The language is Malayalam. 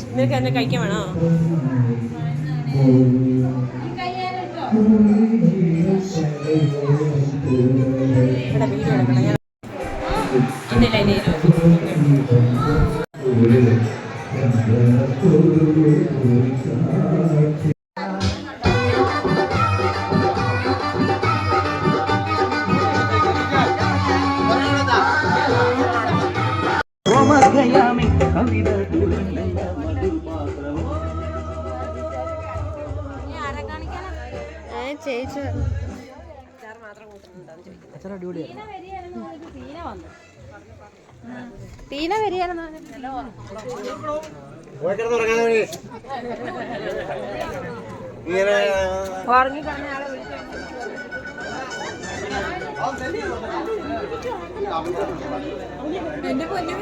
നിനക്ക് എന്നെ കഴിക്കാൻ വേണോ? ഇവിടെ വീഡിയോ എടുക്കണം ഞാൻ. ഇന്നില്ല ചേച്ചി മാത്രം ടീന വരികയാണെന്ന് ഉറങ്ങിക്കിടന്ന ആളെ വിളിച്ചു. എന്റെ പൊന്നു